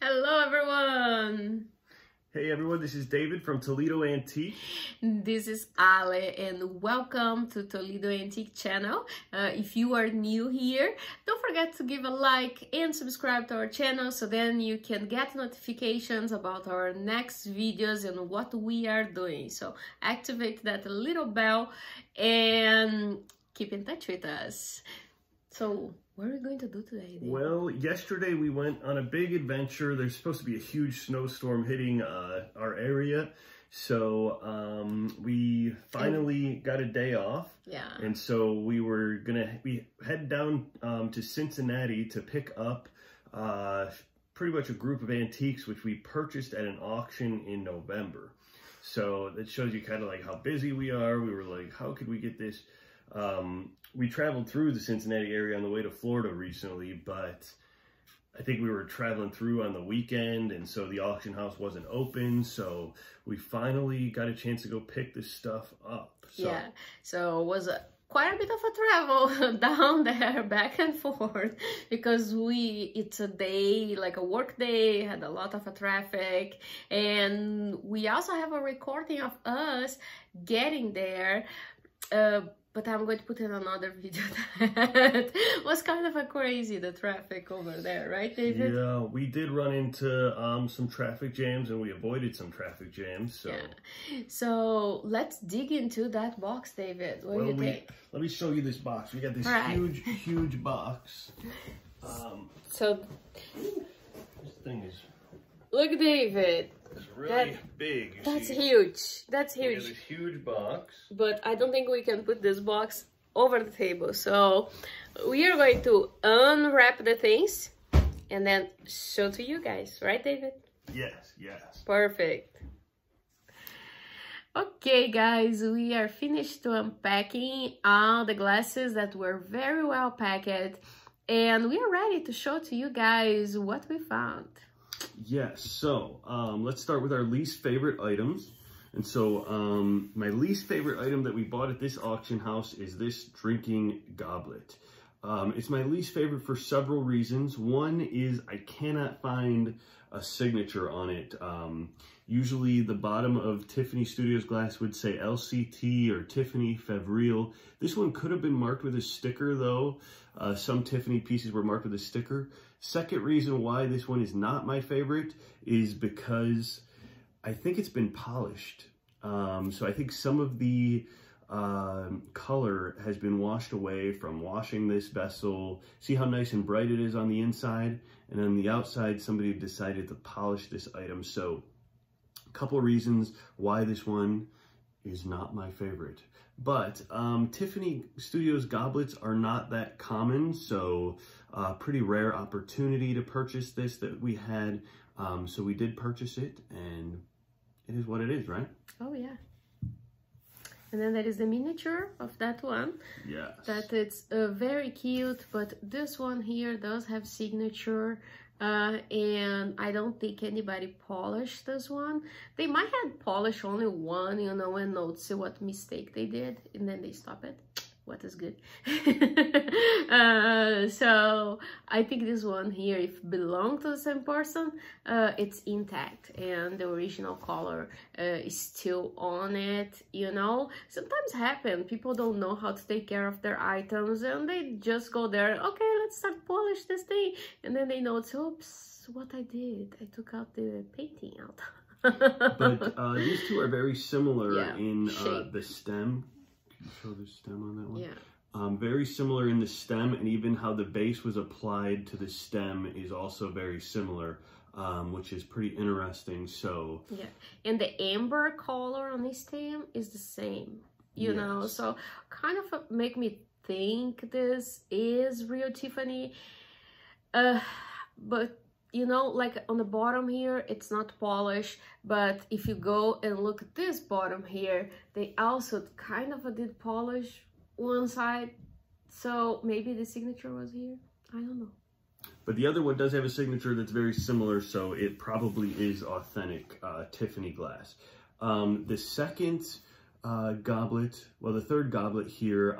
Hello everyone! Hey everyone, this is David from Toledo Antique. This is Ale and welcome to Toledo Antique channel. If you are new here, don't forget to give a like and subscribe to our channel so then you can get notifications about our next videos and what we are doing. So activate that little bell and keep in touch with us. So what are we going to do today, David? Well, yesterday we went on a big adventure. There's supposed to be a huge snowstorm hitting our area. So we finally got a day off. Yeah. And so we head down to Cincinnati to pick up pretty much a group of antiques which we purchased at an auction in November. So that shows you kind of like how busy we are. We were like, how could we get this? We traveled through the Cincinnati area on the way to Florida recently, but I think we were traveling through on the weekend, and so the auction house wasn't open, so we finally got a chance to go pick this stuff up. Yeah, so it was quite a bit of a travel down there, back and forth, because it's a day, like a work day, had a lot of traffic, and we also have a recording of us getting there, but I'm going to put in another video that was kind of a crazy, the traffic over there, right, David? Yeah, we did run into some traffic jams, and we avoided some traffic jams. So, yeah. So let's dig into that box, David. What do you think? Let me show you this box. We got this huge box. So this thing is... Look, David. It's really big. That's huge. That's huge. We have this huge box. But I don't think we can put this box over the table. So we are going to unwrap the things and then show to you guys. Right, David? Yes, yes. Perfect. Okay, guys, we are finished unpacking all the glasses that were very well packed. And we are ready to show to you guys what we found. Yes, so let's start with our least favorite items. And so my least favorite item that we bought at this auction house is this drinking goblet. It's my least favorite for several reasons. One is I cannot find a signature on it. Usually the bottom of Tiffany Studios glass would say LCT or Tiffany Fevriel. This one could have been marked with a sticker though. Some Tiffany pieces were marked with a sticker. Second reason why this one is not my favorite is because I think it's been polished. So I think some of the color has been washed away from washing this vessel. See how nice and bright it is on the inside? And on the outside, somebody decided to polish this item. So a couple of reasons why this one is not my favorite. But Tiffany Studios goblets are not that common, so pretty rare opportunity to purchase this that we had. So we did purchase it, and it is what it is, right? Oh, yeah. And then there is the miniature of that one. Yes. That it's very cute, but this one here does have signature. And I don't think anybody polished this one. They might have polished only one, you know, and notice what mistake they did, and then they stop it. What is good? So I think this one here, if it belonged to the same person, it's intact and the original color is still on it, you know. Sometimes happen, people don't know how to take care of their items and they just go there, okay, let's start polish this thing, and then they notice, oops, what I did, I took out the painting out. But these two are very similar in the stem. Can you show the stem on that one? Yeah. Very similar in the stem, and even how the base was applied to the stem is also very similar, which is pretty interesting. So yeah, and the amber color on the stem is the same, you know, so kind of make me think this is real Tiffany, but you know, like on the bottom here, it's not polished, but if you go and look at this bottom here, they also kind of did polish one side, so maybe the signature was here, I don't know. But the other one does have a signature that's very similar, so it probably is authentic Tiffany glass. The second goblet, well, the third goblet here,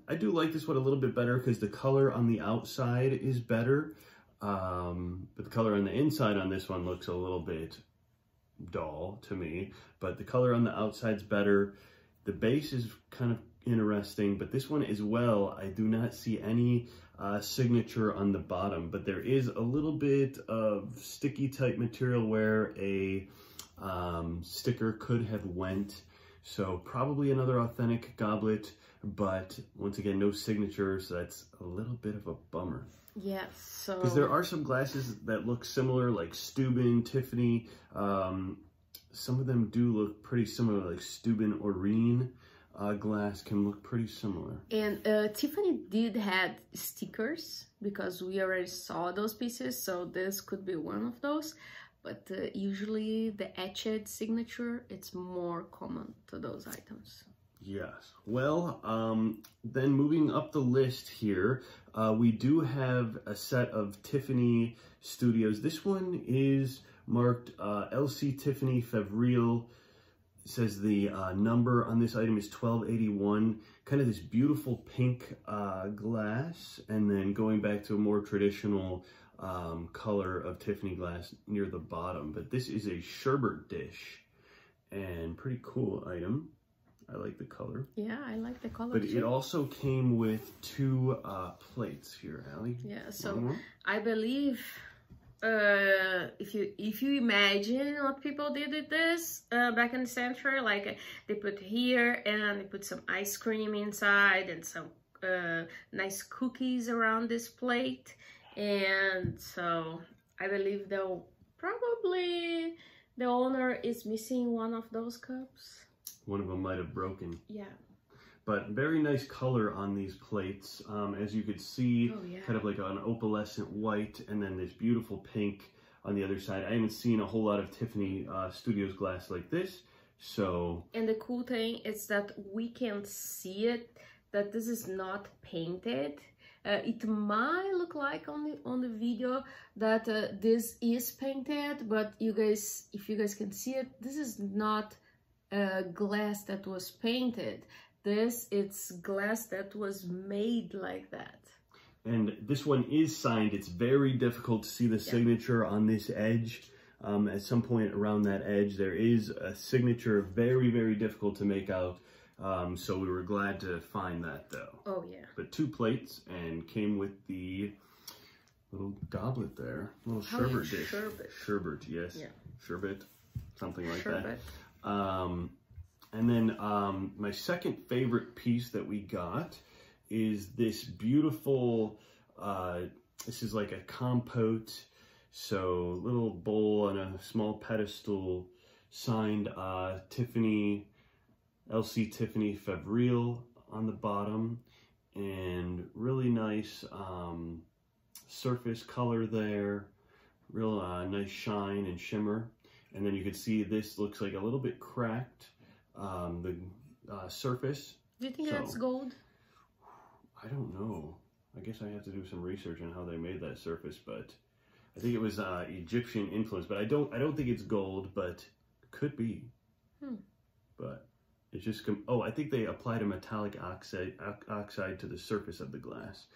I do like this one a little bit better because the color on the outside is better. But the color on the inside on this one looks a little bit dull to me, but the color on the outside's better. The base is kind of interesting, but this one as well, I do not see any signature on the bottom, but there is a little bit of sticky type material where a sticker could have went. So probably another authentic goblet, but once again, no signature, so that's a little bit of a bummer. Yeah, so... Because there are some glasses that look similar, like Steuben, Tiffany. Some of them do look pretty similar, like Steuben Orine glass can look pretty similar. And Tiffany did have stickers, because we already saw those pieces, so this could be one of those. But usually the etched signature, it's more common to those items. Yes. Well, then moving up the list here, we do have a set of Tiffany Studios. This one is marked LC Tiffany Fevriel. It says the number on this item is 1281. Kind of this beautiful pink glass, and then going back to a more traditional color of Tiffany glass near the bottom. But this is a Sherbet Dish, and pretty cool item. I like the color. Yeah, I like the color But too. it also came with two plates here, Allie. Yeah, so I believe if you imagine what people did with this back in the century, like they put here and they put some ice cream inside and some nice cookies around this plate. And so I believe they'll probably, the owner is missing one of those cups. One of them might have broken. Yeah. But very nice color on these plates. As you could see, kind of like an opalescent white, and then this beautiful pink on the other side. I haven't seen a whole lot of Tiffany Studios glass like this, so... And the cool thing is that we can see it, that this is not painted. It might look like on the video that this is painted, but you guys, if you guys can see it, this is not glass that was painted. It's glass that was made like that. And this one is signed. It's very difficult to see the signature on this edge. At some point around that edge, there is a signature, very, very difficult to make out. So we were glad to find that though. Oh yeah. But two plates, and came with the little goblet there. Little sherbet dish. Sherbet, yes. Yeah. Sherbet, something like that. And then my second favorite piece that we got is this beautiful, this is like a compote, so little bowl on a small pedestal, signed Tiffany, LC Tiffany Fevriel on the bottom, and really nice surface color there, real nice shine and shimmer. And then you can see this looks like a little bit cracked, the surface. Do you think that's gold? I don't know. I guess I have to do some research on how they made that surface, but I think it was Egyptian influence. But I don't think it's gold, but could be. But it's just I think they applied a metallic oxide to the surface of the glass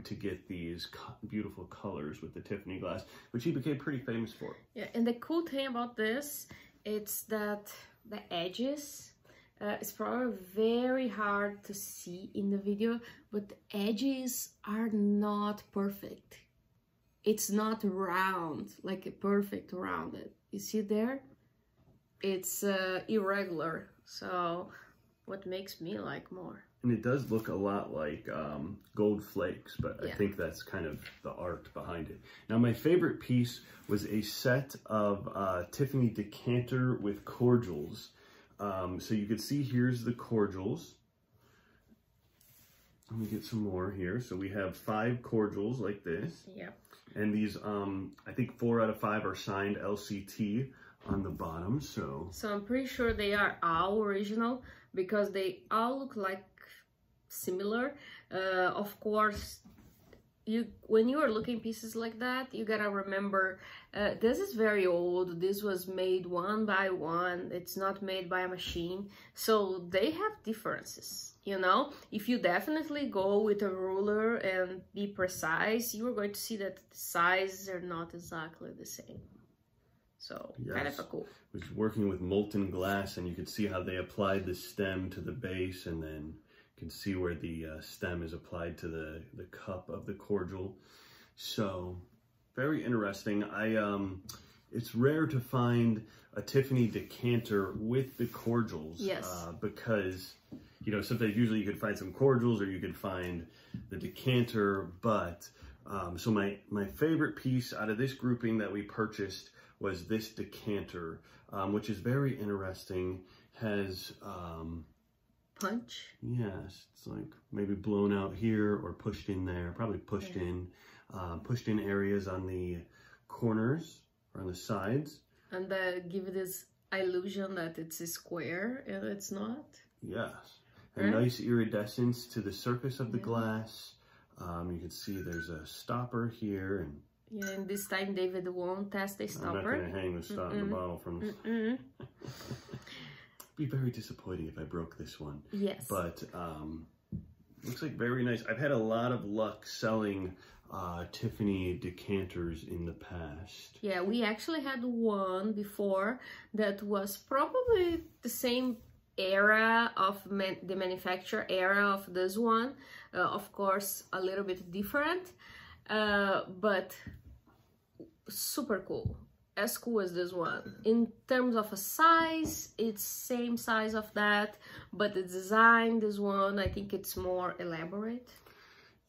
to get these beautiful colors with the Tiffany glass, which he became pretty famous for. Yeah, and the cool thing about this, it's that the edges, it's probably very hard to see in the video, but the edges are not perfect. It's not round, like a perfect rounded. You see there? It's irregular, so what makes me like more. And it does look a lot like gold flakes, but I think that's kind of the art behind it. Now, my favorite piece was a set of Tiffany Decanter with cordials. So you can see here's the cordials. Let me get some more here. So we have 5 cordials like this. Yeah. And these, I think 4 out of 5 are signed LCT on the bottom, so I'm pretty sure they are all original because they all look like similar. Of course, when you are looking pieces like that, you gotta remember this is very old. This was made one by one. It's not made by a machine, so they have differences, you know. If you definitely go with a ruler and be precise, you are going to see that the sizes are not exactly the same. So yes, kind of a cool. It was working with molten glass, and you could see how they applied the stem to the base, and then can see where the stem is applied to the cup of the cordial. So very interesting. It's rare to find a Tiffany decanter with the cordials. Yes. Because, you know, sometimes usually you could find some cordials or you could find the decanter, but so my favorite piece out of this grouping that we purchased was this decanter, which is very interesting. Has punch. Yes, it's like maybe blown out here or pushed in there, probably pushed in areas on the corners or on the sides. And give it this illusion that it's a square and it's not. Yes, a nice iridescence to the surface of the glass. You can see there's a stopper here, and yeah, and this time David won't test the stopper. I'm not going to hang the stop in the bottle from be very disappointing if I broke this one. Yes. But looks like very nice. I've had a lot of luck selling Tiffany decanters in the past. Yeah, we actually had one before that was probably the same era of the manufacture era of this one. Of course, a little bit different, but super cool. As cool as this one. In terms of a size, it's same size of that, but the design, this one, I think it's more elaborate.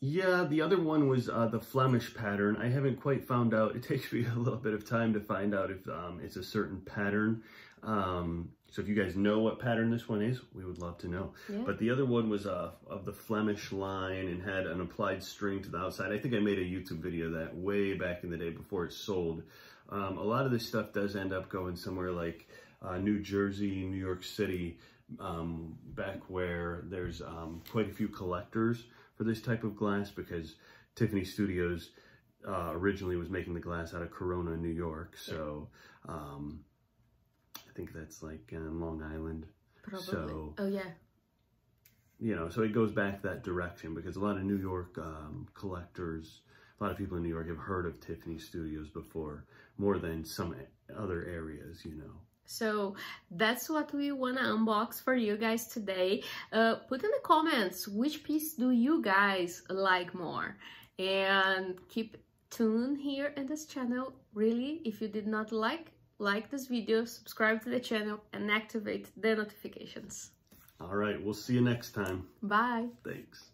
Yeah, the other one was the Flemish pattern. I haven't quite found out. It takes me a little bit of time to find out if it's a certain pattern. So if you guys know what pattern this one is, we would love to know. Yeah. But the other one was of the Flemish line and had an applied string to the outside. I think I made a YouTube video of that way back in the day before it sold. A lot of this stuff does end up going somewhere like New Jersey, New York City, back where there's quite a few collectors for this type of glass, because Tiffany Studios originally was making the glass out of Corona, New York. So I think that's like Long Island. Probably. So, oh yeah. You know, so it goes back that direction, because a lot of New York collectors, a lot of people in New York have heard of Tiffany Studios before, more than some other areas, you know. So that's what we want to unbox for you guys today. Put in the comments which piece do you guys like more, and keep tuned here in this channel. Really, if you did not like this video, subscribe to the channel and activate the notifications. All right, we'll see you next time. Bye. Thanks.